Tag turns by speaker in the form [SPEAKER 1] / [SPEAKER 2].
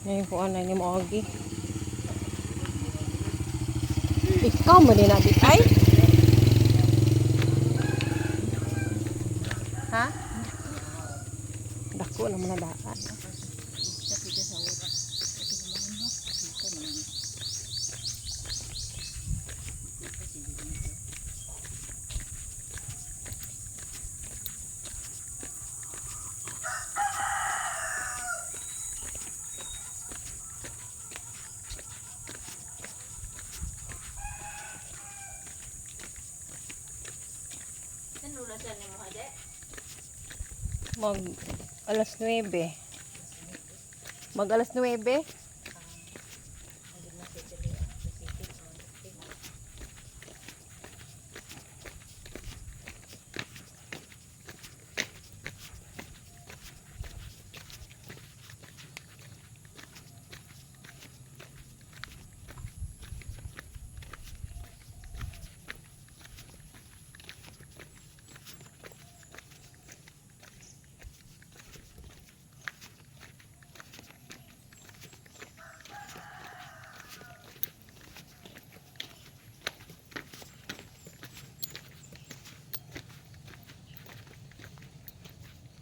[SPEAKER 1] Ngayon po anay ni mo agi. Ikaw mo din natin. Ay! Ha? Dako naman na daan. Mag alas 9. Mag alas 9.